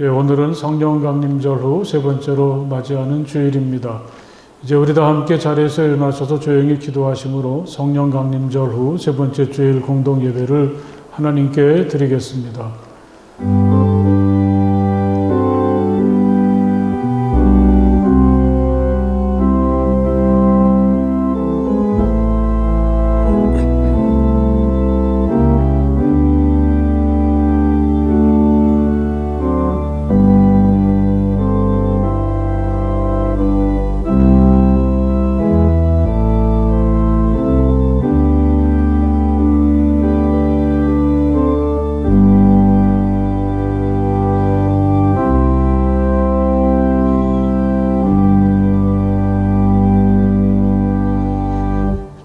예, 오늘은 성령 강림절 후 세 번째로 맞이하는 주일입니다. 이제 우리 다 함께 자리에서 일어나셔서 조용히 기도하심으로 성령 강림절 후 세 번째 주일 공동 예배를 하나님께 드리겠습니다.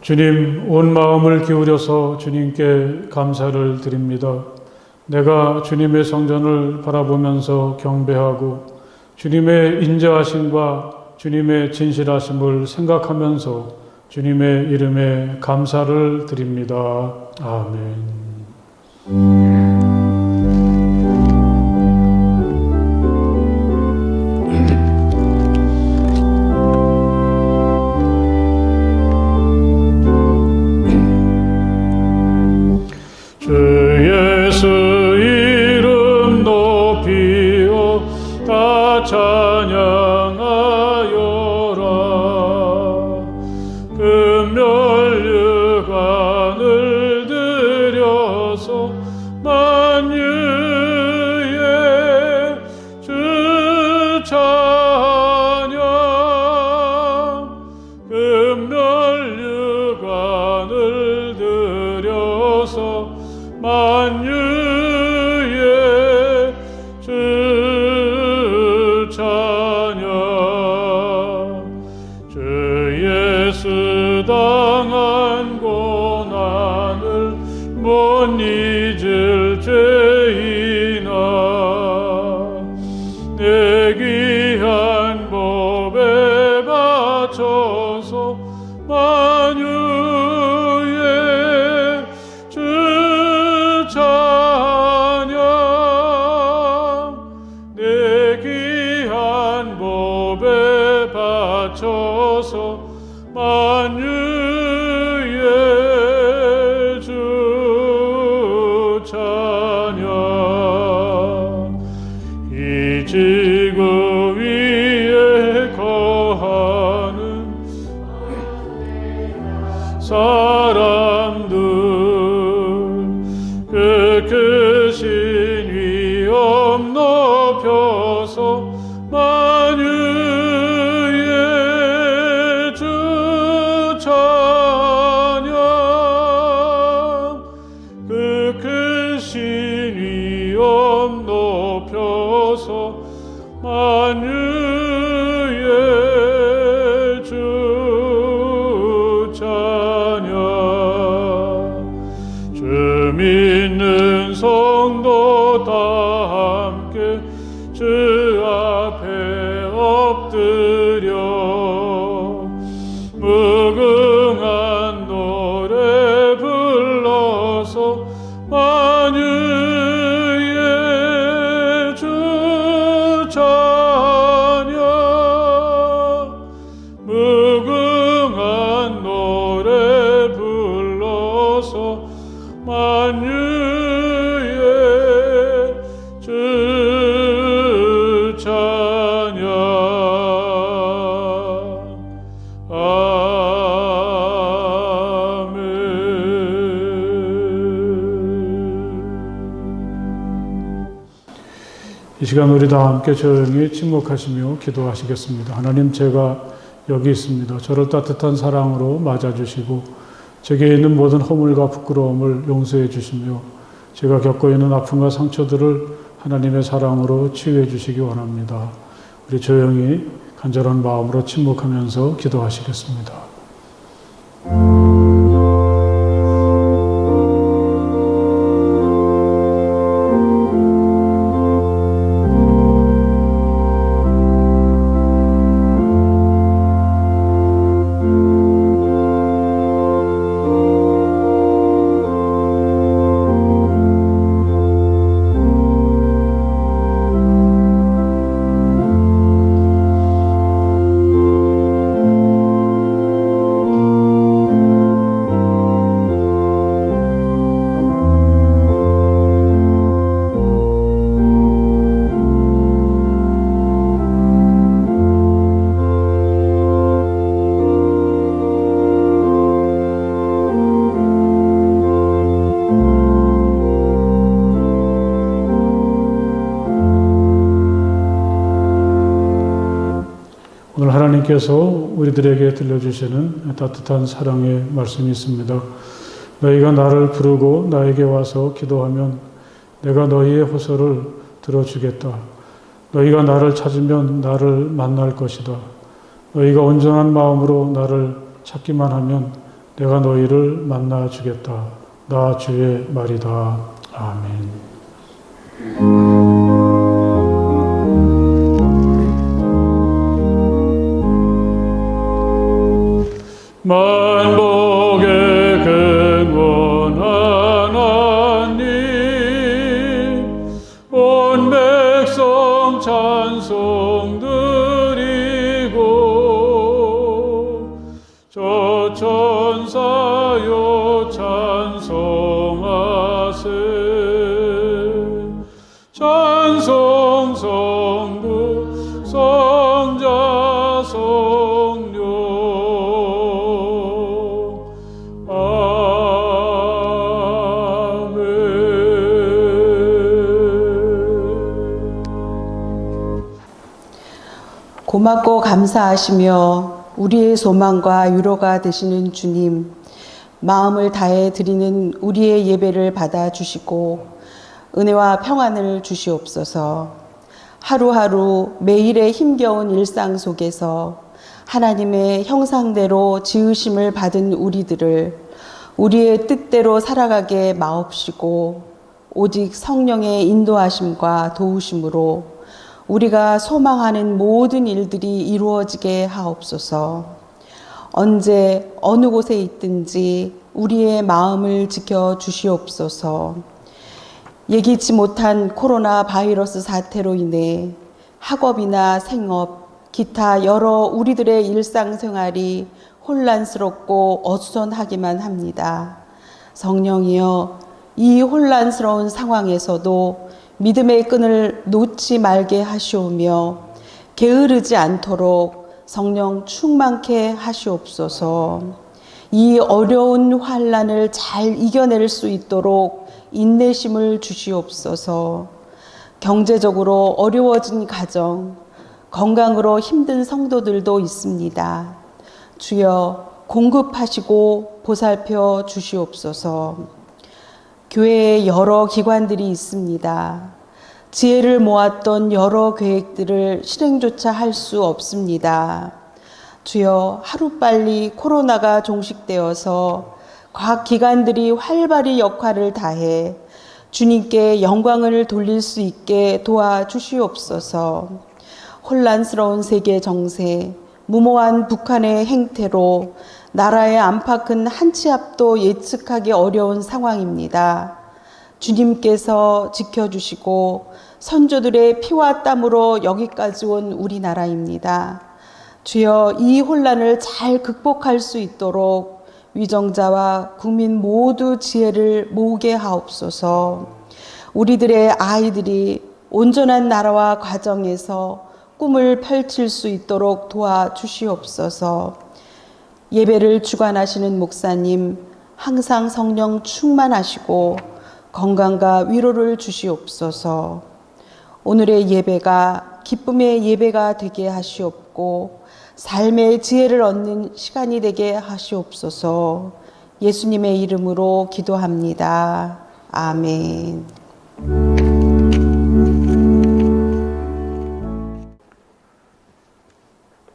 주님, 온 마음을 기울여서 주님께 감사를 드립니다. 내가 주님의 성전을 바라보면서 경배하고 주님의 인자하심과 주님의 진실하심을 생각하면서 주님의 이름에 감사를 드립니다. 아멘. 이 시간 우리 다 함께 조용히 침묵하시며 기도하시겠습니다. 하나님, 제가 여기 있습니다. 저를 따뜻한 사랑으로 맞아주시고 제게 있는 모든 허물과 부끄러움을 용서해 주시며 제가 겪고 있는 아픔과 상처들을 하나님의 사랑으로 치유해 주시기 원합니다. 우리 조용히 간절한 마음으로 침묵하면서 기도하시겠습니다. 오늘 하나님께서 우리들에게 들려주시는 따뜻한 사랑의 말씀이 있습니다. 너희가 나를 부르고 나에게 와서 기도하면 내가 너희의 호소를 들어주겠다. 너희가 나를 찾으면 나를 만날 것이다. 너희가 온전한 마음으로 나를 찾기만 하면 내가 너희를 만나주겠다. 나 주의 말이다. 아멘. 만복의 근원 하나님, 온 백성 찬송 드리고 저 천사요 찬송하세. 찬송 성부 성자 성령 고맙고 감사하시며 우리의 소망과 위로가 되시는 주님, 마음을 다해 드리는 우리의 예배를 받아주시고 은혜와 평안을 주시옵소서. 하루하루 매일의 힘겨운 일상 속에서 하나님의 형상대로 지으심을 받은 우리들을 우리의 뜻대로 살아가게 마옵시고 오직 성령의 인도하심과 도우심으로 우리가 소망하는 모든 일들이 이루어지게 하옵소서. 언제 어느 곳에 있든지 우리의 마음을 지켜 주시옵소서. 예기치 못한 코로나 바이러스 사태로 인해 학업이나 생업, 기타 여러 우리들의 일상생활이 혼란스럽고 어수선하기만 합니다. 성령이여, 이 혼란스러운 상황에서도 믿음의 끈을 놓지 말게 하시오며 게으르지 않도록 성령 충만케 하시옵소서. 이 어려운 환난을 잘 이겨낼 수 있도록 인내심을 주시옵소서. 경제적으로 어려워진 가정, 건강으로 힘든 성도들도 있습니다. 주여 공급하시고 보살펴 주시옵소서. 교회에 여러 기관들이 있습니다. 지혜를 모았던 여러 계획들을 실행조차 할 수 없습니다. 주여 하루빨리 코로나가 종식되어서 각 기관들이 활발히 역할을 다해 주님께 영광을 돌릴 수 있게 도와주시옵소서. 혼란스러운 세계 정세, 무모한 북한의 행태로 나라의 안팎은 한 치 앞도 예측하기 어려운 상황입니다. 주님께서 지켜주시고 선조들의 피와 땀으로 여기까지 온 우리나라입니다. 주여 이 혼란을 잘 극복할 수 있도록 위정자와 국민 모두 지혜를 모으게 하옵소서. 우리들의 아이들이 온전한 나라와 가정에서 꿈을 펼칠 수 있도록 도와주시옵소서. 예배를 주관하시는 목사님, 항상 성령 충만하시고 건강과 위로를 주시옵소서. 오늘의 예배가 기쁨의 예배가 되게 하시옵고 삶의 지혜를 얻는 시간이 되게 하시옵소서. 예수님의 이름으로 기도합니다. 아멘.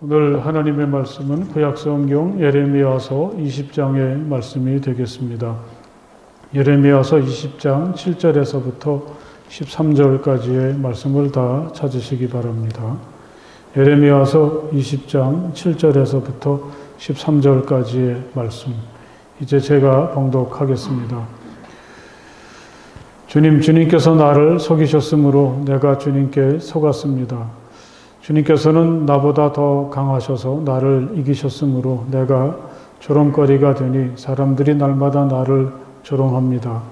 오늘 하나님의 말씀은 구약성경 예레미야서 20장의 말씀이 되겠습니다. 예레미야서 20장 7절에서부터 13절까지의 말씀을 다 찾으시기 바랍니다. 예레미야서 20장 7절에서부터 13절까지의 말씀, 이제 제가 봉독하겠습니다. 주님께서 나를 속이셨으므로 내가 주님께 속았습니다. 주님께서는 나보다 더 강하셔서 나를 이기셨으므로 내가 조롱거리가 되니 사람들이 날마다 나를 조롱합니다.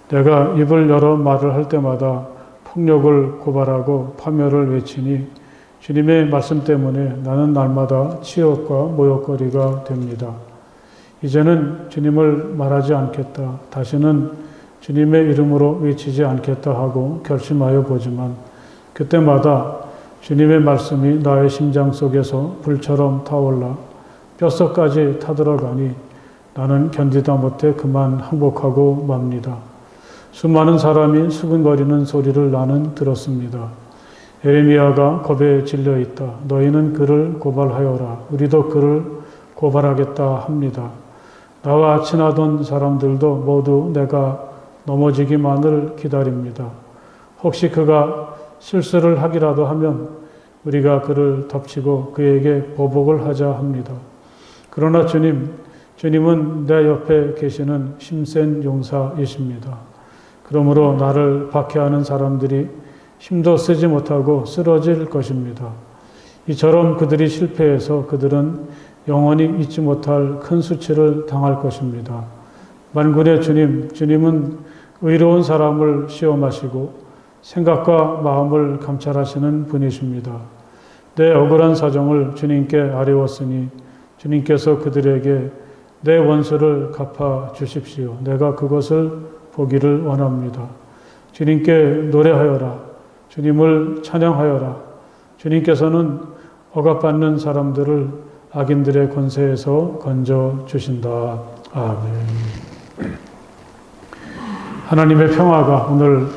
내가 입을 열어 말을 할 때마다 폭력을 고발하고 파멸을 외치니 주님의 말씀 때문에 나는 날마다 치욕과 모욕거리가 됩니다. 이제는 주님을 말하지 않겠다, 다시는 주님의 이름으로 외치지 않겠다 하고 결심하여 보지만 그때마다 주님의 말씀이 나의 심장 속에서 불처럼 타올라 뼛속까지 타들어가니 나는 견디다 못해 그만 항복하고 맙니다. 수많은 사람이 수근거리는 소리를 나는 들었습니다. 에레미야가 겁에 질려 있다. 너희는 그를 고발하여라. 우리도 그를 고발하겠다 합니다. 나와 친하던 사람들도 모두 내가 넘어지기만을 기다립니다. 혹시 그가 실수를 하기라도 하면 우리가 그를 덮치고 그에게 보복을 하자 합니다. 그러나 주님은 내 옆에 계시는 힘센 용사이십니다. 그러므로 나를 박해하는 사람들이 힘도 쓰지 못하고 쓰러질 것입니다. 이처럼 그들이 실패해서 그들은 영원히 잊지 못할 큰 수치를 당할 것입니다. 만군의 주님은 의로운 사람을 시험하시고 생각과 마음을 감찰하시는 분이십니다. 내 억울한 사정을 주님께 아뢰었으니 주님께서 그들에게 내 원수를 갚아 주십시오. 내가 그것을 보기를 원합니다. 주님께 노래하여라. 주님을 찬양하여라. 주님께서는 억압받는 사람들을 악인들의 권세에서 건져 주신다. 아멘. 하나님의 평화가 오늘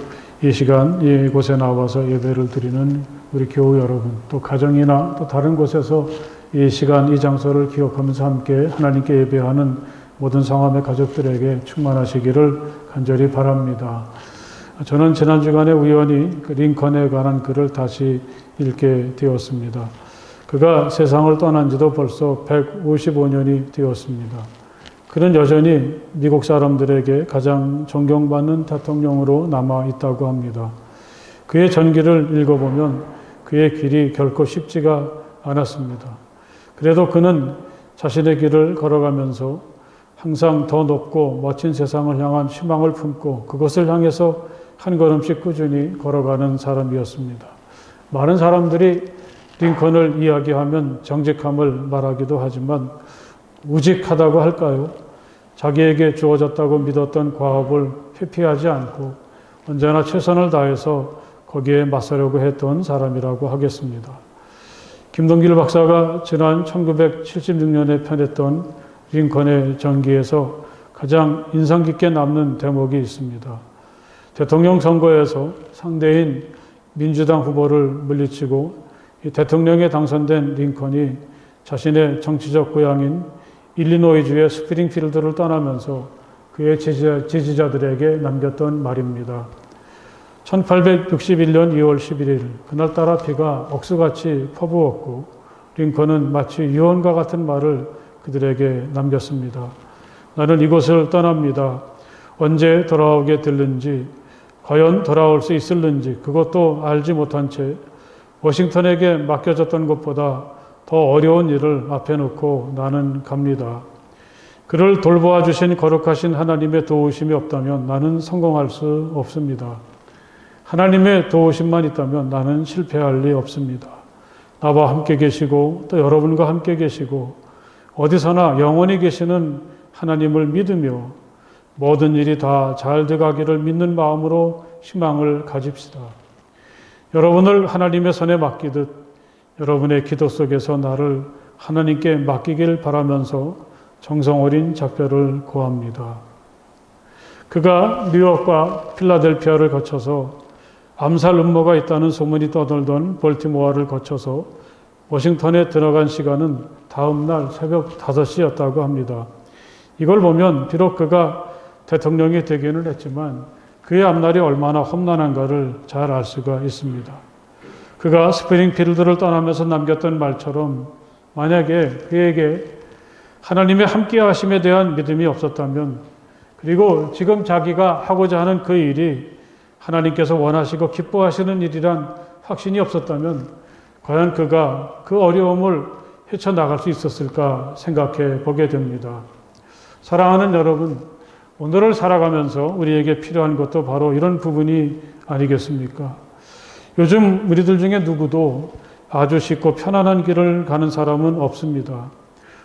이 시간 이곳에 나와서 예배를 드리는 우리 교우 여러분, 또 가정이나 또 다른 곳에서 이 시간 이 장소를 기억하면서 함께 하나님께 예배하는 모든 성함의 가족들에게 충만하시기를 간절히 바랍니다. 저는 지난 주간에 우연히 링컨에 관한 글을 다시 읽게 되었습니다. 그가 세상을 떠난 지도 벌써 155년이 되었습니다. 그는 여전히 미국 사람들에게 가장 존경받는 대통령으로 남아 있다고 합니다. 그의 전기를 읽어보면 그의 길이 결코 쉽지가 않았습니다. 그래도 그는 자신의 길을 걸어가면서 항상 더 높고 멋진 세상을 향한 희망을 품고 그것을 향해서 한 걸음씩 꾸준히 걸어가는 사람이었습니다. 많은 사람들이 링컨을 이야기하면 정직함을 말하기도 하지만 우직하다고 할까요? 자기에게 주어졌다고 믿었던 과업을 회피하지 않고 언제나 최선을 다해서 거기에 맞서려고 했던 사람이라고 하겠습니다. 김동길 박사가 지난 1976년에 펴냈던 링컨의 전기에서 가장 인상 깊게 남는 대목이 있습니다. 대통령 선거에서 상대인 민주당 후보를 물리치고 대통령에 당선된 링컨이 자신의 정치적 고향인 일리노이주의 스프링필드를 떠나면서 그의 지지자들에게 남겼던 말입니다. 1861년 2월 11일 그날따라 비가 억수같이 퍼부었고 링컨은 마치 유언과 같은 말을 그들에게 남겼습니다. 나는 이곳을 떠납니다. 언제 돌아오게 될는지 과연 돌아올 수 있을는지 그것도 알지 못한 채 워싱턴에게 맡겨졌던 것보다 더 어려운 일을 앞에 놓고 나는 갑니다. 그를 돌보아 주신 거룩하신 하나님의 도우심이 없다면 나는 성공할 수 없습니다. 하나님의 도우심만 있다면 나는 실패할 리 없습니다. 나와 함께 계시고 또 여러분과 함께 계시고 어디서나 영원히 계시는 하나님을 믿으며 모든 일이 다 잘 돼가기를 믿는 마음으로 희망을 가집시다. 여러분을 하나님의 손에 맡기듯 여러분의 기도 속에서 나를 하나님께 맡기길 바라면서 정성 어린 작별을 고합니다. 그가 뉴욕과 필라델피아를 거쳐서 암살 음모가 있다는 소문이 떠돌던 볼티모어를 거쳐서 워싱턴에 들어간 시간은 다음 날 새벽 5시였다고 합니다. 이걸 보면 비록 그가 대통령이 되기는 했지만 그의 앞날이 얼마나 험난한가를 잘 알 수가 있습니다. 그가 스프링필드를 떠나면서 남겼던 말처럼 만약에 그에게 하나님의 함께하심에 대한 믿음이 없었다면 그리고 지금 자기가 하고자 하는 그 일이 하나님께서 원하시고 기뻐하시는 일이란 확신이 없었다면 과연 그가 그 어려움을 헤쳐나갈 수 있었을까 생각해 보게 됩니다. 사랑하는 여러분, 오늘을 살아가면서 우리에게 필요한 것도 바로 이런 부분이 아니겠습니까? 요즘 우리들 중에 누구도 아주 쉽고 편안한 길을 가는 사람은 없습니다.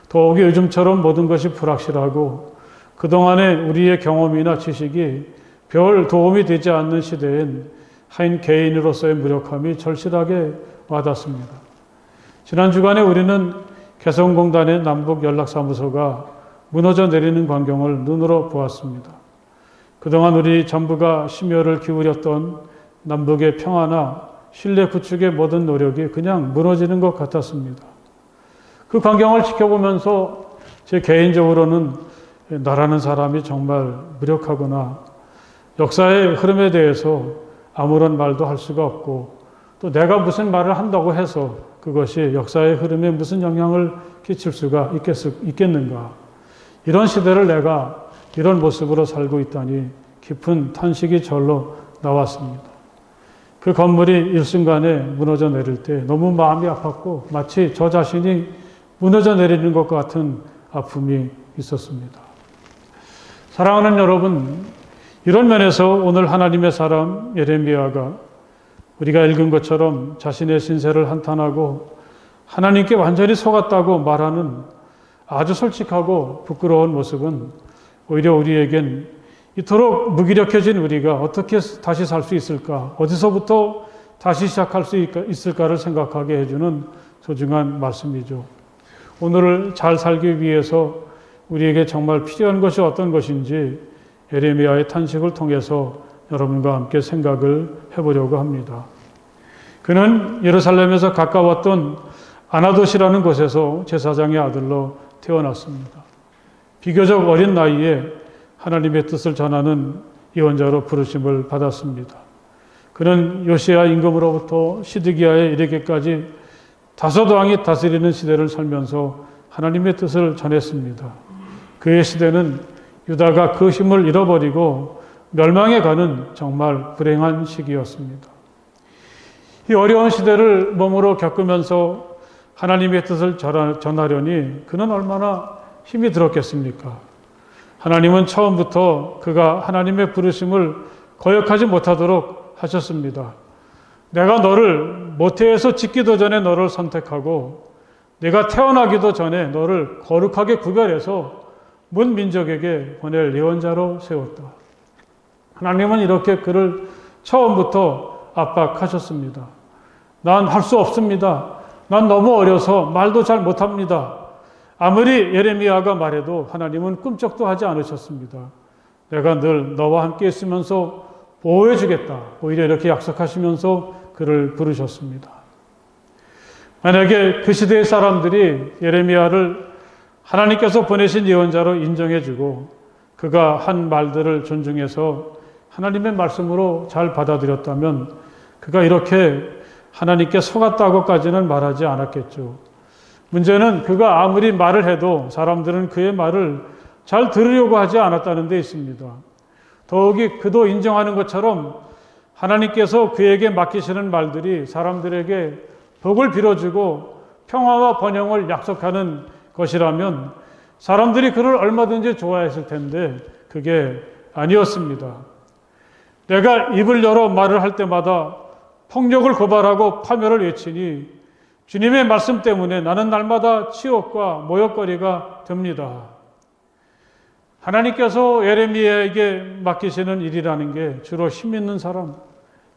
더욱이 요즘처럼 모든 것이 불확실하고 그동안의 우리의 경험이나 지식이 별 도움이 되지 않는 시대엔 한 개인으로서의 무력함이 절실하게 와닿습니다. 지난 주간에 우리는 개성공단의 남북연락사무소가 무너져 내리는 광경을 눈으로 보았습니다. 그동안 우리 정부가 심혈을 기울였던 남북의 평화나 신뢰 구축의 모든 노력이 그냥 무너지는 것 같았습니다. 그 광경을 지켜보면서 제 개인적으로는 나라는 사람이 정말 무력하구나, 역사의 흐름에 대해서 아무런 말도 할 수가 없고 또 내가 무슨 말을 한다고 해서 그것이 역사의 흐름에 무슨 영향을 끼칠 수가 있겠는가. 이런 시대를 내가 이런 모습으로 살고 있다니 깊은 탄식이 절로 나왔습니다. 그 건물이 일순간에 무너져 내릴 때 너무 마음이 아팠고 마치 저 자신이 무너져 내리는 것 같은 아픔이 있었습니다. 사랑하는 여러분, 이런 면에서 오늘 하나님의 사람 예레미야가 우리가 읽은 것처럼 자신의 신세를 한탄하고 하나님께 완전히 속았다고 말하는 아주 솔직하고 부끄러운 모습은 오히려 우리에겐 이토록 무기력해진 우리가 어떻게 다시 살 수 있을까, 어디서부터 다시 시작할 수 있을까를 생각하게 해주는 소중한 말씀이죠. 오늘을 잘 살기 위해서 우리에게 정말 필요한 것이 어떤 것인지 예레미야의 탄식을 통해서 여러분과 함께 생각을 해보려고 합니다. 그는 예루살렘에서 가까웠던 아나돗이라는 곳에서 제사장의 아들로 태어났습니다. 비교적 어린 나이에 하나님의 뜻을 전하는 예언자로 부르심을 받았습니다. 그는 요시야 임금으로부터 시드기야에 이르기까지 다섯 왕이 다스리는 시대를 살면서 하나님의 뜻을 전했습니다. 그의 시대는 유다가 그 힘을 잃어버리고 멸망해 가는 정말 불행한 시기였습니다. 이 어려운 시대를 몸으로 겪으면서 하나님의 뜻을 전하려니 그는 얼마나 힘이 들었겠습니까? 하나님은 처음부터 그가 하나님의 부르심을 거역하지 못하도록 하셨습니다. 내가 너를 모태에서 짓기도 전에 너를 선택하고 내가 태어나기도 전에 너를 거룩하게 구별해서 문 민족에게 보낼 예언자로 세웠다. 하나님은 이렇게 그를 처음부터 압박하셨습니다. 난 할 수 없습니다. 난 너무 어려서 말도 잘 못합니다. 아무리 예레미야가 말해도 하나님은 꿈쩍도 하지 않으셨습니다. 내가 늘 너와 함께 있으면서 보호해 주겠다. 오히려 이렇게 약속하시면서 그를 부르셨습니다. 만약에 그 시대의 사람들이 예레미야를 하나님께서 보내신 예언자로 인정해 주고 그가 한 말들을 존중해서 하나님의 말씀으로 잘 받아들였다면 그가 이렇게 하나님께 속았다고까지는 말하지 않았겠죠. 문제는 그가 아무리 말을 해도 사람들은 그의 말을 잘 들으려고 하지 않았다는 데 있습니다. 더욱이 그도 인정하는 것처럼 하나님께서 그에게 맡기시는 말들이 사람들에게 복을 빌어주고 평화와 번영을 약속하는 것이라면 사람들이 그를 얼마든지 좋아했을 텐데 그게 아니었습니다. 내가 입을 열어 말을 할 때마다 폭력을 고발하고 파멸을 외치니 주님의 말씀 때문에 나는 날마다 치욕과 모욕거리가 됩니다. 하나님께서 예레미야에게 맡기시는 일이라는 게 주로 힘 있는 사람,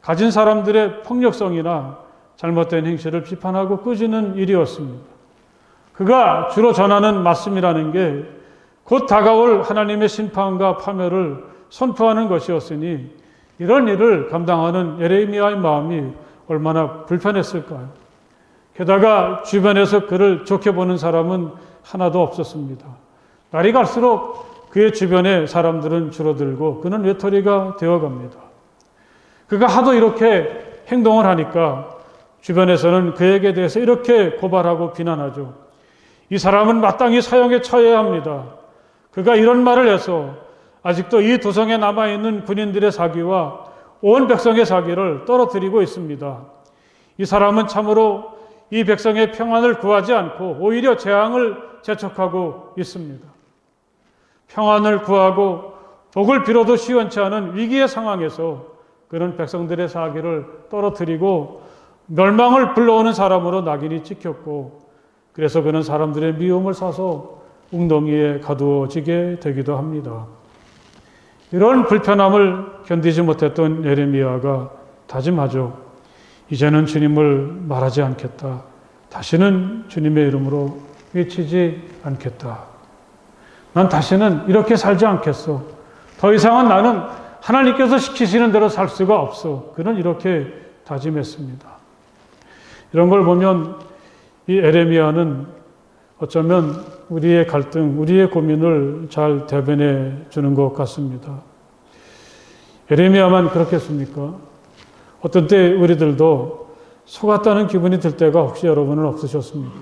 가진 사람들의 폭력성이나 잘못된 행실을 비판하고 꾸짖는 일이었습니다. 그가 주로 전하는 말씀이라는 게 곧 다가올 하나님의 심판과 파멸을 선포하는 것이었으니 이런 일을 감당하는 예레미야의 마음이 얼마나 불편했을까요? 게다가 주변에서 그를 좋게 보는 사람은 하나도 없었습니다. 날이 갈수록 그의 주변의 사람들은 줄어들고 그는 외톨이가 되어갑니다. 그가 하도 이렇게 행동을 하니까 주변에서는 그에게 대해서 이렇게 고발하고 비난하죠. 이 사람은 마땅히 사형에 처해야 합니다. 그가 이런 말을 해서 아직도 이 도성에 남아있는 군인들의 사기와 온 백성의 사기를 떨어뜨리고 있습니다. 이 사람은 참으로 이 백성의 평안을 구하지 않고 오히려 재앙을 재촉하고 있습니다. 평안을 구하고 복을 빌어도 시원치 않은 위기의 상황에서 그는 백성들의 사기를 떨어뜨리고 멸망을 불러오는 사람으로 낙인이 찍혔고 그래서 그는 사람들의 미움을 사서 웅덩이에 가두어지게 되기도 합니다. 이런 불편함을 견디지 못했던 예레미야가 다짐하죠. 이제는 주님을 말하지 않겠다. 다시는 주님의 이름으로 외치지 않겠다. 난 다시는 이렇게 살지 않겠어. 더 이상은 나는 하나님께서 시키시는 대로 살 수가 없어. 그는 이렇게 다짐했습니다. 이런 걸 보면 이 에레미야는 어쩌면 우리의 갈등, 우리의 고민을 잘 대변해 주는 것 같습니다. 에레미야만 그렇겠습니까? 어떤 때 우리들도 속았다는 기분이 들 때가 혹시 여러분은 없으셨습니까?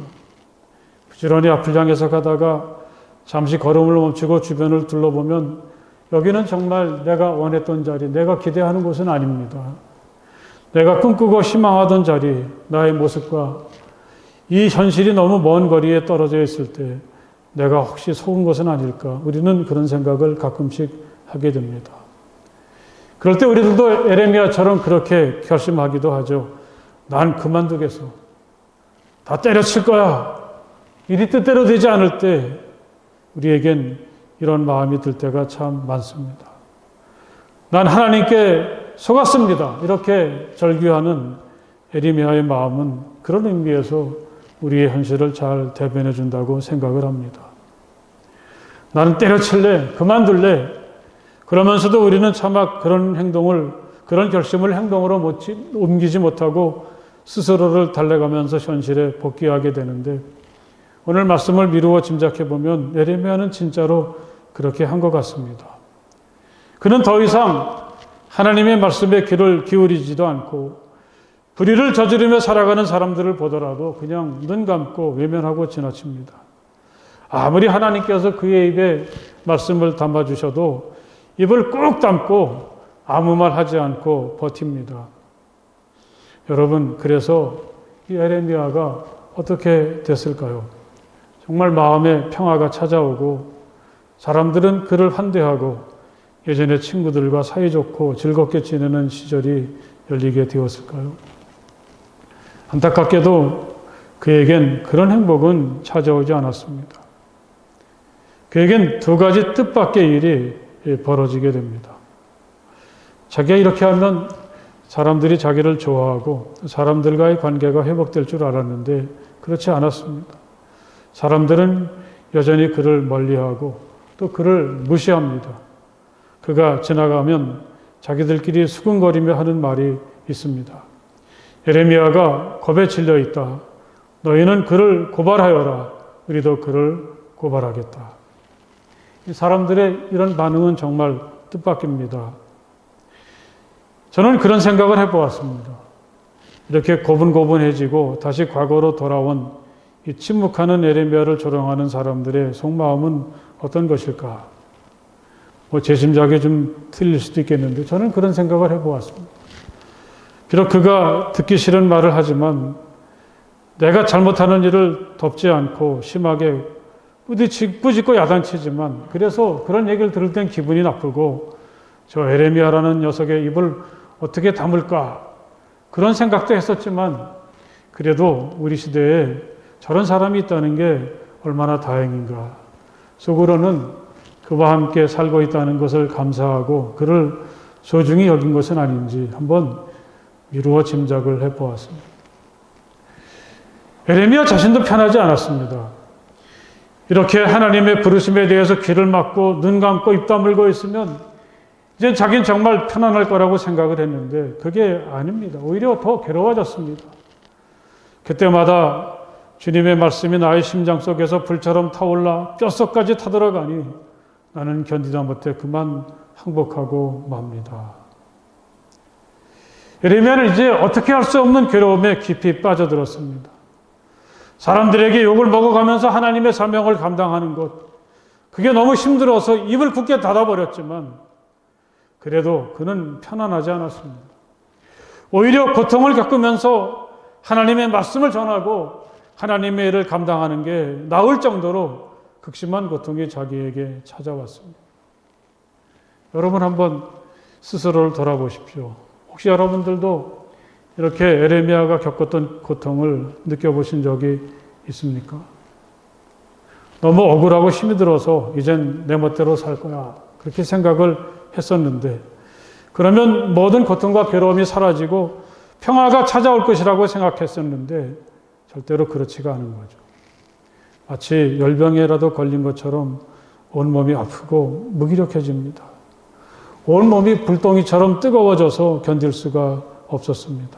부지런히 앞을 향해서 가다가 잠시 걸음을 멈추고 주변을 둘러보면 여기는 정말 내가 원했던 자리, 내가 기대하는 곳은 아닙니다. 내가 꿈꾸고 희망하던 자리, 나의 모습과 이 현실이 너무 먼 거리에 떨어져 있을 때 내가 혹시 속은 것은 아닐까? 우리는 그런 생각을 가끔씩 하게 됩니다. 그럴 때 우리들도 에레미야처럼 그렇게 결심하기도 하죠. 난 그만두겠어. 다 때려칠 거야. 일이 뜻대로 되지 않을 때 우리에겐 이런 마음이 들 때가 참 많습니다. 난 하나님께 속았습니다. 이렇게 절규하는 에레미야의 마음은 그런 의미에서 우리의 현실을 잘 대변해 준다고 생각을 합니다. 나는 때려칠래, 그만둘래. 그러면서도 우리는 차마 그런 행동을, 그런 결심을 행동으로 옮기지 못하고 스스로를 달래가면서 현실에 복귀하게 되는데 오늘 말씀을 미루어 짐작해 보면 에레미야는 진짜로 그렇게 한 것 같습니다. 그는 더 이상 하나님의 말씀에 귀를 기울이지도 않고 불의를 저지르며 살아가는 사람들을 보더라도 그냥 눈 감고 외면하고 지나칩니다. 아무리 하나님께서 그의 입에 말씀을 담아주셔도 입을 꾹 닫고 아무 말 하지 않고 버팁니다. 여러분, 그래서 이 에레미야가 어떻게 됐을까요? 정말 마음에 평화가 찾아오고 사람들은 그를 환대하고 예전에 친구들과 사이좋고 즐겁게 지내는 시절이 열리게 되었을까요? 안타깝게도 그에겐 그런 행복은 찾아오지 않았습니다. 그에겐 두 가지 뜻밖의 일이 벌어지게 됩니다. 자기가 이렇게 하면 사람들이 자기를 좋아하고 사람들과의 관계가 회복될 줄 알았는데 그렇지 않았습니다. 사람들은 여전히 그를 멀리하고 또 그를 무시합니다. 그가 지나가면 자기들끼리 수근거리며 하는 말이 있습니다. 에레미야가 겁에 질려 있다. 너희는 그를 고발하여라. 우리도 그를 고발하겠다. 이 사람들의 이런 반응은 정말 뜻밖입니다. 저는 그런 생각을 해보았습니다. 이렇게 고분고분해지고 다시 과거로 돌아온 이 침묵하는 에레미야를 조롱하는 사람들의 속마음은 어떤 것일까? 제 짐작이 좀 틀릴 수도 있겠는데 저는 그런 생각을 해보았습니다. 비록 그가 듣기 싫은 말을 하지만 내가 잘못하는 일을 덮지 않고 심하게 꾸짖고 야단치지만 그래서 그런 얘기를 들을 땐 기분이 나쁘고 저 에레미야라는 녀석의 입을 어떻게 다물까 그런 생각도 했었지만 그래도 우리 시대에 저런 사람이 있다는 게 얼마나 다행인가. 속으로는 그와 함께 살고 있다는 것을 감사하고 그를 소중히 여긴 것은 아닌지 한번 미루어 짐작을 해보았습니다. 에레미야 자신도 편하지 않았습니다. 이렇게 하나님의 부르심에 대해서 귀를 막고 눈 감고 입 다물고 있으면 이제 자기는 정말 편안할 거라고 생각을 했는데 그게 아닙니다. 오히려 더 괴로워졌습니다. 그때마다 주님의 말씀이 나의 심장 속에서 불처럼 타올라 뼛속까지 타들어가니 나는 견디다 못해 그만 항복하고 맙니다. 에레미야는 이제 어떻게 할 수 없는 괴로움에 깊이 빠져들었습니다. 사람들에게 욕을 먹어가면서 하나님의 사명을 감당하는 것, 그게 너무 힘들어서 입을 굳게 닫아버렸지만 그래도 그는 편안하지 않았습니다. 오히려 고통을 겪으면서 하나님의 말씀을 전하고 하나님의 일을 감당하는 게 나을 정도로 극심한 고통이 자기에게 찾아왔습니다. 여러분 한번 스스로를 돌아보십시오. 혹시 여러분들도 이렇게 에레미야가 겪었던 고통을 느껴보신 적이 있습니까? 너무 억울하고 힘이 들어서 이젠 내 멋대로 살 거야. 그렇게 생각을 했었는데 그러면 모든 고통과 괴로움이 사라지고 평화가 찾아올 것이라고 생각했었는데 절대로 그렇지가 않은 거죠. 마치 열병에라도 걸린 것처럼 온몸이 아프고 무기력해집니다. 온몸이 불덩이처럼 뜨거워져서 견딜 수가 없었습니다.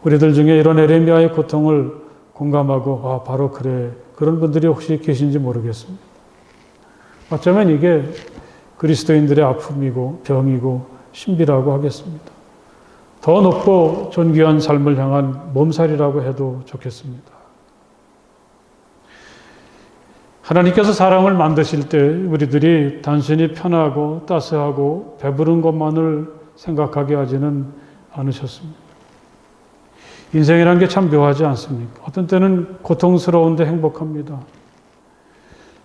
우리들 중에 이런 에레미야의 고통을 공감하고 바로 그래, 그런 분들이 혹시 계신지 모르겠습니다. 어쩌면 이게 그리스도인들의 아픔이고 병이고 신비라고 하겠습니다. 더 높고 존귀한 삶을 향한 몸살이라고 해도 좋겠습니다. 하나님께서 사람을 만드실 때 우리들이 단순히 편하고 따스하고 배부른 것만을 생각하게 하지는 않으셨습니다. 인생이라는 게 참 묘하지 않습니까? 어떤 때는 고통스러운데 행복합니다.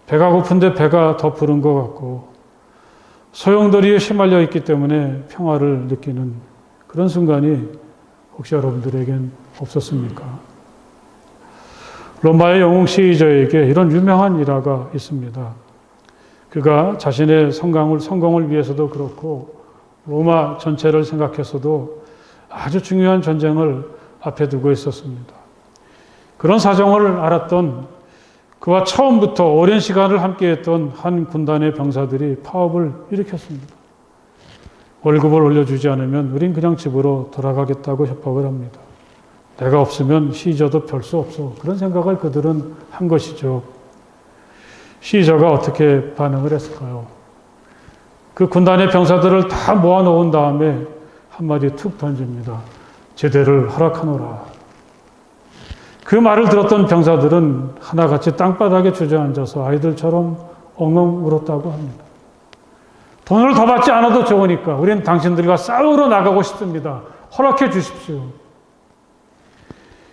배가 고픈데 배가 더 부른 것 같고 소용돌이에 휘말려 있기 때문에 평화를 느끼는 그런 순간이 혹시 여러분들에겐 없었습니까? 로마의 영웅 시저에게 이런 유명한 일화가 있습니다. 그가 자신의 성공을 위해서도 그렇고 로마 전체를 생각해서도 아주 중요한 전쟁을 앞에 두고 있었습니다. 그런 사정을 알았던 그와 처음부터 오랜 시간을 함께했던 한 군단의 병사들이 파업을 일으켰습니다. 월급을 올려주지 않으면 우린 그냥 집으로 돌아가겠다고 협박을 합니다. 내가 없으면 시저도 별 수 없어. 그런 생각을 그들은 한 것이죠. 시저가 어떻게 반응을 했을까요? 그 군단의 병사들을 다 모아놓은 다음에 한마디 툭 던집니다. 제대를 허락하노라. 그 말을 들었던 병사들은 하나같이 땅바닥에 주저앉아서 아이들처럼 엉엉 울었다고 합니다. 돈을 더 받지 않아도 좋으니까 우린 당신들과 싸우러 나가고 싶습니다. 허락해 주십시오.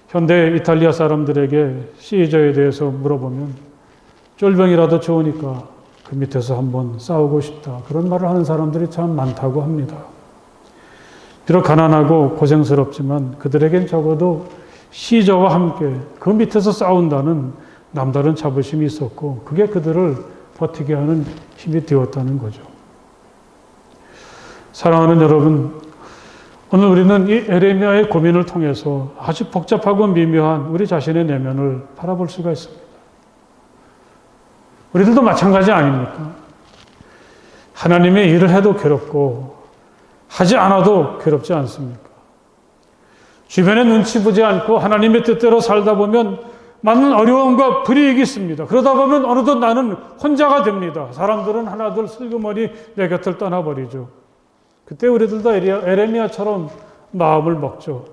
현대 이탈리아 사람들에게 시저에 대해서 물어보면 쫄병이라도 좋으니까 그 밑에서 한번 싸우고 싶다. 그런 말을 하는 사람들이 참 많다고 합니다. 비록 가난하고 고생스럽지만 그들에겐 적어도 시저와 함께 그 밑에서 싸운다는 남다른 자부심이 있었고 그게 그들을 버티게 하는 힘이 되었다는 거죠. 사랑하는 여러분, 오늘 우리는 이 에레미야의 고민을 통해서 아주 복잡하고 미묘한 우리 자신의 내면을 바라볼 수가 있습니다. 우리들도 마찬가지 아닙니까? 하나님의 일을 해도 괴롭고 하지 않아도 괴롭지 않습니까? 주변에 눈치 보지 않고 하나님의 뜻대로 살다 보면 많은 어려움과 불이익이 있습니다. 그러다 보면 어느덧 나는 혼자가 됩니다. 사람들은 하나둘 슬그머니 내 곁을 떠나버리죠. 그때 우리들도 에레미야처럼 마음을 먹죠.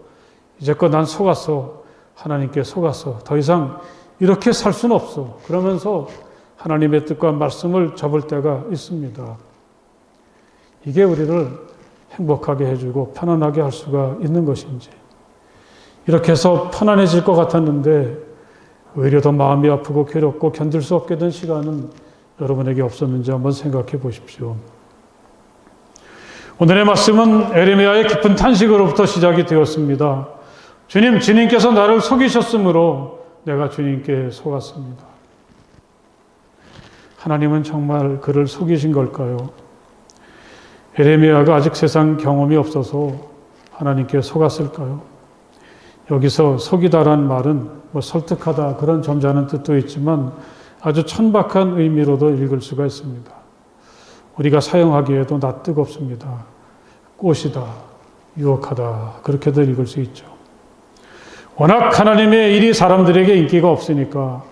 이제껏 난 속았어. 하나님께 속았어. 더 이상 이렇게 살 수는 없어. 그러면서 하나님의 뜻과 말씀을 접을 때가 있습니다. 이게 우리를 행복하게 해주고 편안하게 할 수가 있는 것인지. 이렇게 해서 편안해질 것 같았는데 오히려 더 마음이 아프고 괴롭고 견딜 수 없게 된 시간은 여러분에게 없었는지 한번 생각해 보십시오. 오늘의 말씀은 에레미야의 깊은 탄식으로부터 시작이 되었습니다. 주님께서 나를 속이셨으므로 내가 주님께 속았습니다. 하나님은 정말 그를 속이신 걸까요? 에레미야가 아직 세상 경험이 없어서 하나님께 속았을까요? 여기서 속이다란 말은 설득하다 그런 점잖은 뜻도 있지만 아주 천박한 의미로도 읽을 수가 있습니다. 우리가 사용하기에도 낯뜨겁습니다. 꽃이다, 유혹하다 그렇게도 읽을 수 있죠. 워낙 하나님의 일이 사람들에게 인기가 없으니까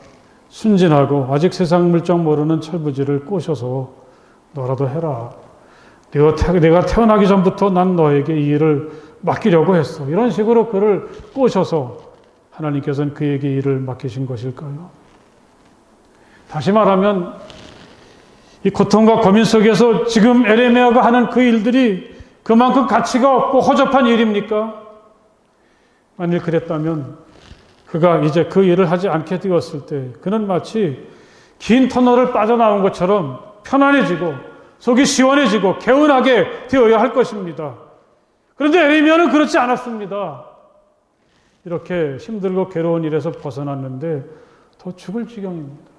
순진하고 아직 세상 물정 모르는 철부지를 꼬셔서 너라도 해라. 내가 태어나기 전부터 난 너에게 이 일을 맡기려고 했어. 이런 식으로 그를 꼬셔서 하나님께서는 그에게 일을 맡기신 것일까요? 다시 말하면 이 고통과 고민 속에서 지금 에레미야가 하는 그 일들이 그만큼 가치가 없고 허접한 일입니까? 만일 그랬다면 그가 이제 그 일을 하지 않게 되었을 때 그는 마치 긴 터널을 빠져나온 것처럼 편안해지고 속이 시원해지고 개운하게 되어야 할 것입니다. 그런데 에레미야는 그렇지 않았습니다. 이렇게 힘들고 괴로운 일에서 벗어났는데 더 죽을 지경입니다.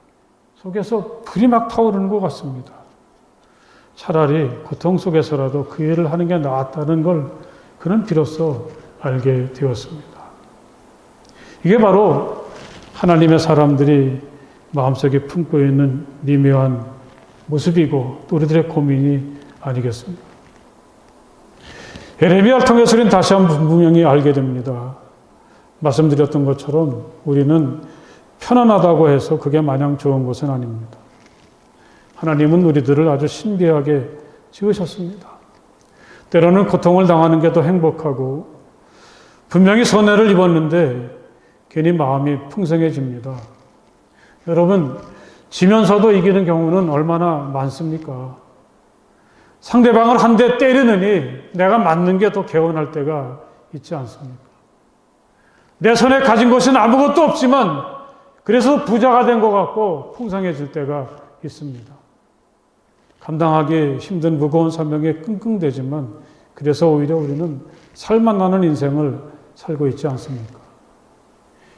속에서 불이 막 타오르는 것 같습니다. 차라리 고통 속에서라도 그 일을 하는 게 나았다는 걸 그는 비로소 알게 되었습니다. 이게 바로 하나님의 사람들이 마음속에 품고 있는 미묘한 모습이고 또 우리들의 고민이 아니겠습니까? 예레미야를 통해서 우리는 다시 한번 분명히 알게 됩니다. 말씀드렸던 것처럼 우리는 편안하다고 해서 그게 마냥 좋은 것은 아닙니다. 하나님은 우리들을 아주 신비하게 지으셨습니다. 때로는 고통을 당하는 게 더 행복하고 분명히 손해를 입었는데 괜히 마음이 풍성해집니다. 여러분, 지면서도 이기는 경우는 얼마나 많습니까? 상대방을 한 대 때리느니 내가 맞는 게 더 개운할 때가 있지 않습니까? 내 손에 가진 것은 아무것도 없지만 그래서 부자가 된 것 같고 풍성해질 때가 있습니다. 감당하기 힘든 무거운 사명에 끙끙대지만 그래서 오히려 우리는 살만 나는 인생을 살고 있지 않습니까?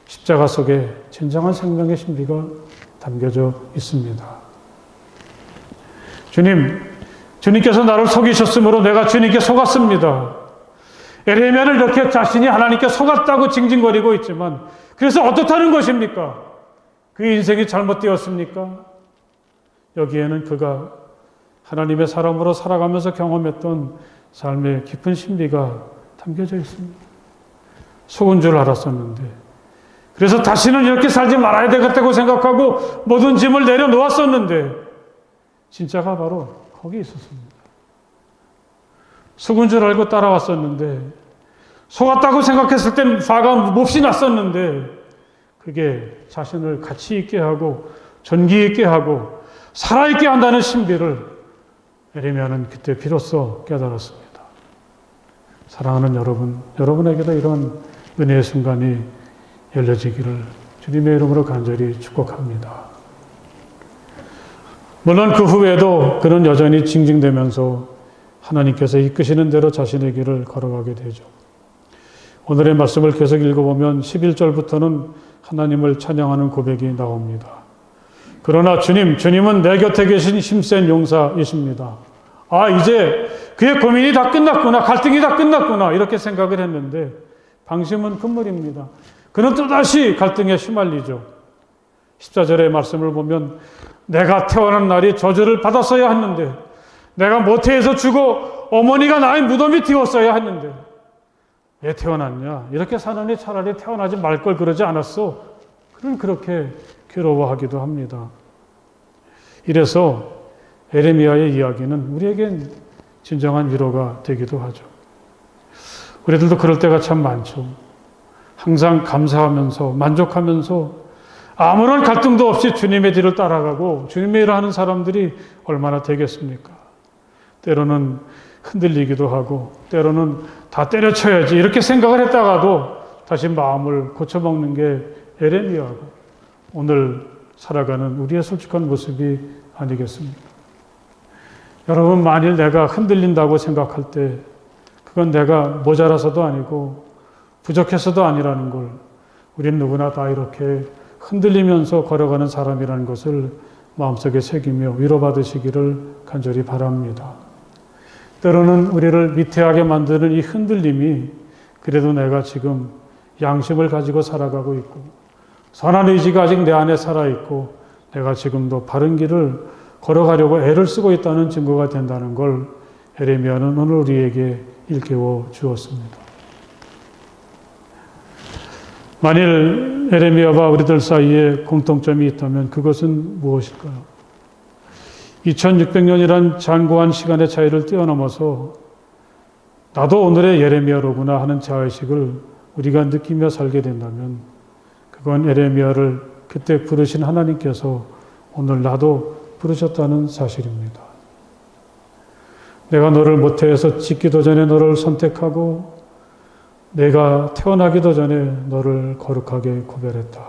십자가 속에 진정한 생명의 신비가 담겨져 있습니다. 주님께서 나를 속이셨으므로 내가 주님께 속았습니다. 예레미야는 이렇게 자신이 하나님께 속았다고 징징거리고 있지만 그래서 어떻다는 것입니까? 그 인생이 잘못되었습니까? 여기에는 그가 하나님의 사람으로 살아가면서 경험했던 삶의 깊은 신비가 담겨져 있습니다. 속은 줄 알았었는데 그래서 다시는 이렇게 살지 말아야 되겠다고 생각하고 모든 짐을 내려놓았었는데 진짜가 바로 거기 있었습니다. 속은 줄 알고 따라왔었는데 속았다고 생각했을 땐 화가 몹시 났었는데 그게 자신을 가치 있게 하고 존귀 있게 하고 살아있게 한다는 신비를 예레미야는 그때 비로소 깨달았습니다. 사랑하는 여러분, 여러분에게도 이런 은혜의 순간이 열려지기를 주님의 이름으로 간절히 축복합니다. 물론 그 후에도 그는 여전히 징징대면서 하나님께서 이끄시는 대로 자신의 길을 걸어가게 되죠. 오늘의 말씀을 계속 읽어보면 11절부터는 하나님을 찬양하는 고백이 나옵니다. 그러나 주님은 내 곁에 계신 힘센 용사이십니다. 이제 그의 고민이 다 끝났구나, 갈등이 다 끝났구나 이렇게 생각을 했는데 방심은 금물입니다. 그는 또다시 갈등에 휘말리죠. 14절의 말씀을 보면 내가 태어난 날이 저주를 받았어야 했는데 내가 모태에서 죽어 어머니가 낳은 무덤이 되었어야 했는데 왜 태어났냐? 이렇게 사느니 차라리 태어나지 말 걸 그러지 않았어. 그는 그렇게 괴로워하기도 합니다. 이래서 예레미야의 이야기는 우리에겐 진정한 위로가 되기도 하죠. 우리들도 그럴 때가 참 많죠. 항상 감사하면서 만족하면서 아무런 갈등도 없이 주님의 뒤를 따라가고 주님의 일을 하는 사람들이 얼마나 되겠습니까? 때로는 흔들리기도 하고 때로는 다 때려쳐야지 이렇게 생각을 했다가도 다시 마음을 고쳐먹는 게 예레미야고 오늘 살아가는 우리의 솔직한 모습이 아니겠습니까? 여러분, 만일 내가 흔들린다고 생각할 때 그건 내가 모자라서도 아니고 부족해서도 아니라는 걸 우리는 누구나 다 이렇게 흔들리면서 걸어가는 사람이라는 것을 마음속에 새기며 위로받으시기를 간절히 바랍니다. 때로는 우리를 위태하게 만드는 이 흔들림이 그래도 내가 지금 양심을 가지고 살아가고 있고 선한 의지가 아직 내 안에 살아있고 내가 지금도 바른 길을 걸어가려고 애를 쓰고 있다는 증거가 된다는 걸 예레미야는 오늘 우리에게 일깨워 주었습니다. 만일 예레미야와 우리들 사이에 공통점이 있다면 그것은 무엇일까요? 2600년이란 장고한 시간의 차이를 뛰어넘어서 나도 오늘의 예레미야로구나 하는 자의식을 우리가 느끼며 살게 된다면 그건 예레미야를 그때 부르신 하나님께서 오늘 나도 부르셨다는 사실입니다. 내가 너를 모태에서 짓기도 전에 너를 선택하고 내가 태어나기도 전에 너를 거룩하게 구별했다.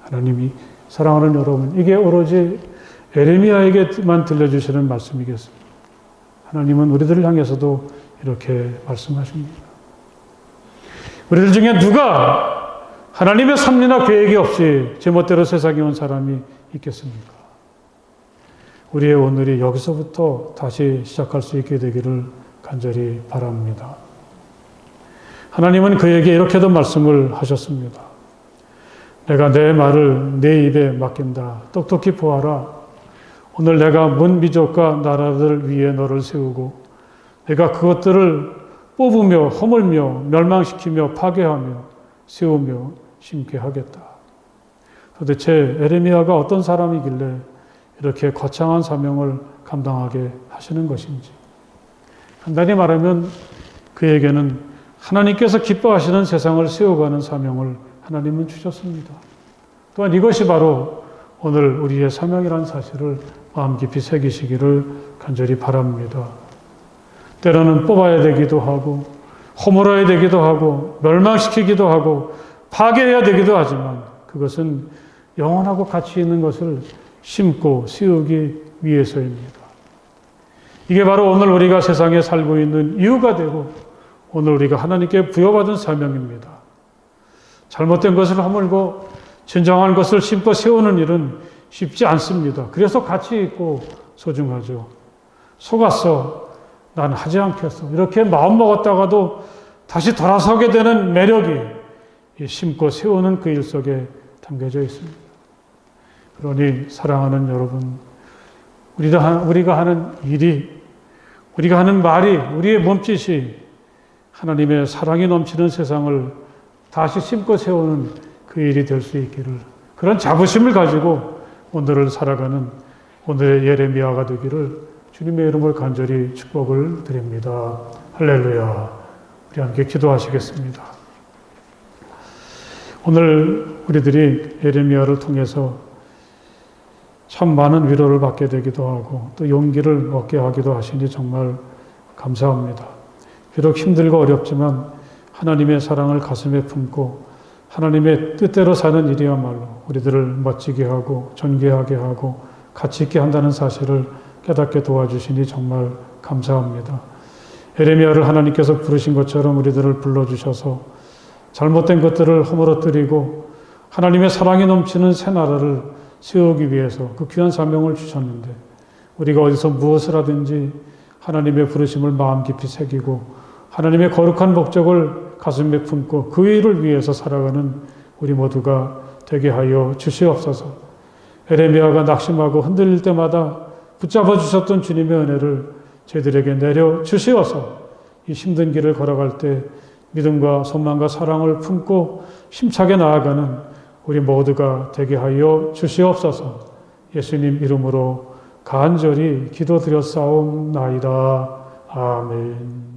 하나님이 사랑하는 여러분, 이게 오로지 예레미야에게만 들려주시는 말씀이겠습니다. 하나님은 우리들을 향해서도 이렇게 말씀하십니다. 우리들 중에 누가 하나님의 섭리나 계획이 없이 제멋대로 세상에 온 사람이 있겠습니까? 우리의 오늘이 여기서부터 다시 시작할 수 있게 되기를 간절히 바랍니다. 하나님은 그에게 이렇게도 말씀을 하셨습니다. 내가 내 말을 내 입에 맡긴다. 똑똑히 보아라. 오늘 내가 문 민족과 나라들 위에 너를 세우고 내가 그것들을 뽑으며 허물며 멸망시키며 파괴하며 세우며 심게 하겠다. 도대체 에레미야가 어떤 사람이길래 이렇게 거창한 사명을 감당하게 하시는 것인지. 간단히 말하면 그에게는 하나님께서 기뻐하시는 세상을 세워가는 사명을 하나님은 주셨습니다. 또한 이것이 바로 오늘 우리의 사명이라는 사실을 마음 깊이 새기시기를 간절히 바랍니다. 때로는 뽑아야 되기도 하고 허물어야 되기도 하고 멸망시키기도 하고 파괴해야 되기도 하지만 그것은 영원하고 가치 있는 것을 심고 세우기 위해서입니다. 이게 바로 오늘 우리가 세상에 살고 있는 이유가 되고 오늘 우리가 하나님께 부여받은 사명입니다. 잘못된 것을 허물고 진정한 것을 심고 세우는 일은 쉽지 않습니다. 그래서 가치 있고 소중하죠. 속았어. 난 하지 않겠어. 이렇게 마음먹었다가도 다시 돌아서게 되는 매력이 심고 세우는 그 일 속에 담겨져 있습니다. 그러니 사랑하는 여러분, 우리가 하는 일이, 우리가 하는 말이, 우리의 몸짓이 하나님의 사랑이 넘치는 세상을 다시 심고 세우는 그 일이 될 수 있기를, 그런 자부심을 가지고 오늘을 살아가는 오늘의 예레미야가 되기를 주님의 이름으로 간절히 축복을 드립니다. 할렐루야. 우리 함께 기도하시겠습니다. 오늘 우리들이 예레미야를 통해서 참 많은 위로를 받게 되기도 하고 또 용기를 얻게 하기도 하시니 정말 감사합니다. 비록 힘들고 어렵지만 하나님의 사랑을 가슴에 품고 하나님의 뜻대로 사는 일이야말로 우리들을 멋지게 하고 존귀하게 하고 가치 있게 한다는 사실을 깨닫게 도와주시니 정말 감사합니다. 예레미야를 하나님께서 부르신 것처럼 우리들을 불러주셔서 잘못된 것들을 허물어뜨리고 하나님의 사랑이 넘치는 새 나라를 세우기 위해서 그 귀한 사명을 주셨는데 우리가 어디서 무엇을 하든지 하나님의 부르심을 마음 깊이 새기고 하나님의 거룩한 목적을 가슴에 품고 그 일을 위해서 살아가는 우리 모두가 되게 하여 주시옵소서. 예레미야가 낙심하고 흔들릴 때마다 붙잡아 주셨던 주님의 은혜를 저희들에게 내려 주시어서 이 힘든 길을 걸어갈 때 믿음과 소망과 사랑을 품고 힘차게 나아가는 우리 모두가 되게 하여 주시옵소서. 예수님 이름으로 간절히 기도드렸사옵나이다. 아멘.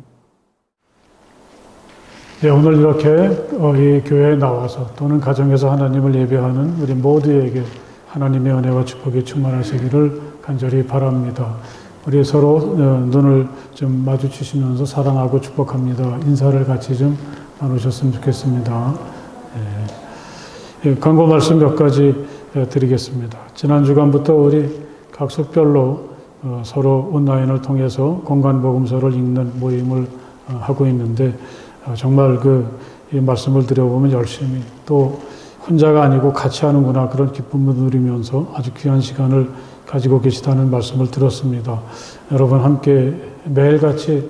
네, 오늘 이렇게 이 교회에 나와서 또는 가정에서 하나님을 예배하는 우리 모두에게 하나님의 은혜와 축복이 충만하시기를 간절히 바랍니다. 우리 서로 눈을 좀 마주치시면서 사랑하고 축복합니다. 인사를 같이 좀 나누셨으면 좋겠습니다. 광고 말씀 몇 가지 드리겠습니다. 지난 주간부터 우리 각 숙별로 서로 온라인을 통해서 공간복음서를 읽는 모임을 하고 있는데 정말 이 말씀을 드려보면 열심히 또 혼자가 아니고 같이 하는구나 그런 기쁨을 누리면서 아주 귀한 시간을 가지고 계시다는 말씀을 들었습니다. 여러분 함께 매일같이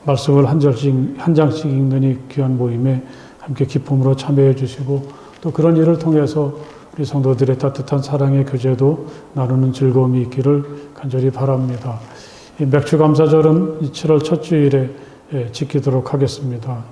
말씀을 한 장씩 읽는 이 귀한 모임에 함께 기쁨으로 참여해 주시고 또 그런 일을 통해서 우리 성도들의 따뜻한 사랑의 교제도 나누는 즐거움이 있기를 간절히 바랍니다. 이 맥주감사절은 7월 첫 주일에 지키도록 하겠습니다.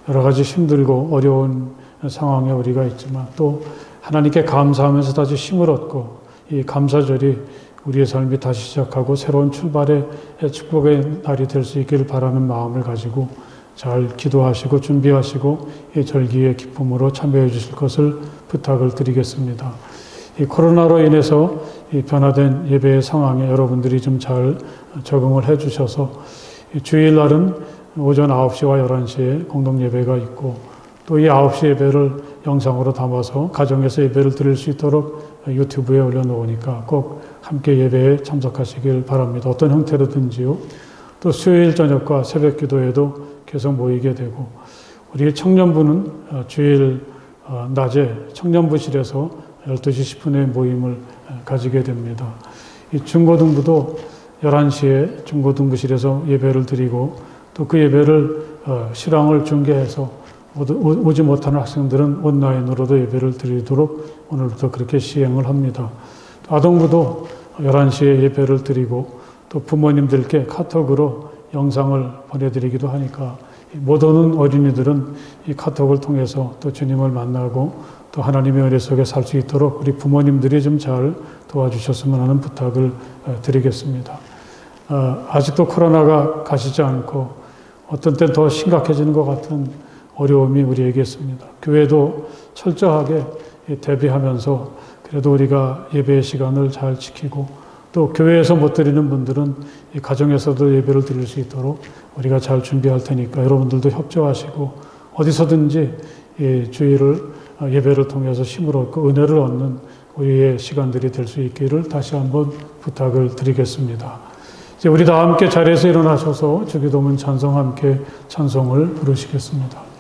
여러 가지 힘들고 어려운 상황에 우리가 있지만 또 하나님께 감사하면서 다시 힘을 얻고 이 감사절이 우리의 삶이 다시 시작하고 새로운 출발의 축복의 날이 될 수 있기를 바라는 마음을 가지고 잘 기도하시고 준비하시고 이 절기의 기쁨으로 참여해 주실 것을 부탁을 드리겠습니다. 이 코로나로 인해서 이 변화된 예배의 상황에 여러분들이 좀 잘 적응을 해 주셔서 주일날은 오전 9시와 11시에 공동 예배가 있고 또 이 9시 예배를 영상으로 담아서 가정에서 예배를 드릴 수 있도록 유튜브에 올려놓으니까 꼭 함께 예배에 참석하시길 바랍니다. 어떤 형태로든지요. 또 수요일 저녁과 새벽 기도에도 계속 모이게 되고 우리 청년부는 주일 낮에 청년부실에서 12시 10분에 모임을 가지게 됩니다. 이 중고등부도 11시에 중고등부실에서 예배를 드리고 또 그 예배를 실황을 중계해서 오지 못하는 학생들은 온라인으로도 예배를 드리도록 오늘부터 그렇게 시행을 합니다. 아동부도 11시에 예배를 드리고 또 부모님들께 카톡으로 영상을 보내드리기도 하니까 못 오는 어린이들은 이 카톡을 통해서 또 주님을 만나고 또 하나님의 은혜 속에 살 수 있도록 우리 부모님들이 좀 잘 도와주셨으면 하는 부탁을 드리겠습니다. 아직도 코로나가 가시지 않고 어떤 땐 더 심각해지는 것 같은 어려움이 우리에게 있습니다. 교회도 철저하게 대비하면서 그래도 우리가 예배의 시간을 잘 지키고 또 교회에서 못 드리는 분들은 이 가정에서도 예배를 드릴 수 있도록 우리가 잘 준비할 테니까 여러분들도 협조하시고 어디서든지 이 주일을 예배를 통해서 힘을 얻고 은혜를 얻는 우리의 시간들이 될 수 있기를 다시 한번 부탁을 드리겠습니다. 이제 우리 다 함께 자리에서 일어나셔서 주기도문 찬송 함께 찬송을 부르시겠습니다.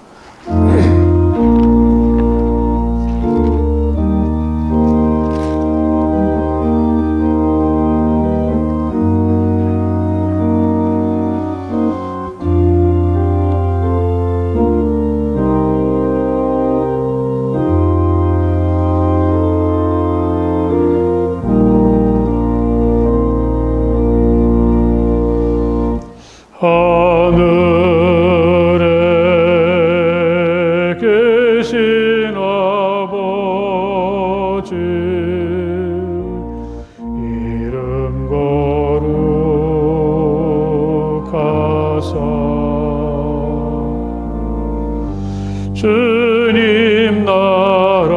하늘에 계신 아버지 이름 거룩하사 주님 나라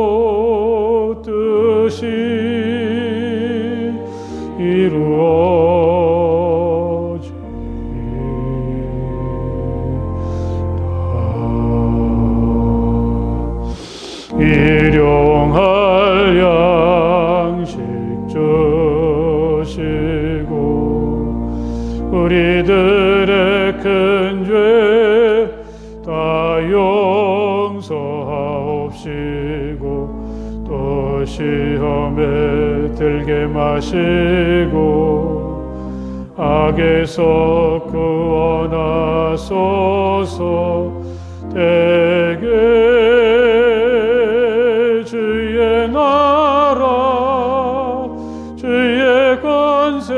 임하시고 뜻이 이루어지다. 일용할 양식 주시고 우리들의 큰 죄 다 용서하옵시고 또 시험에 들게 마시고 악에서 구원하소서. 대개 주의 나라 주의 권세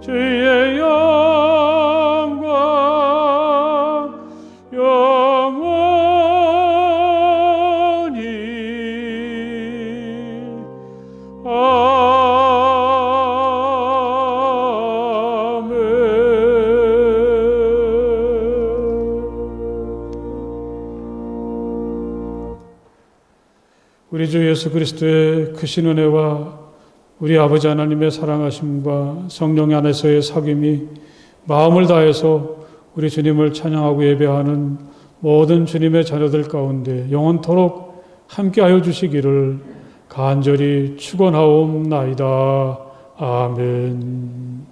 주의 영광 영원히 우리 주 예수 그리스도의 크신 은혜와 우리 아버지 하나님의 사랑하심과 성령 안에서의 사귐이 마음을 다해서 우리 주님을 찬양하고 예배하는 모든 주님의 자녀들 가운데 영원토록 함께하여 주시기를 간절히 축원하옵나이다. 아멘.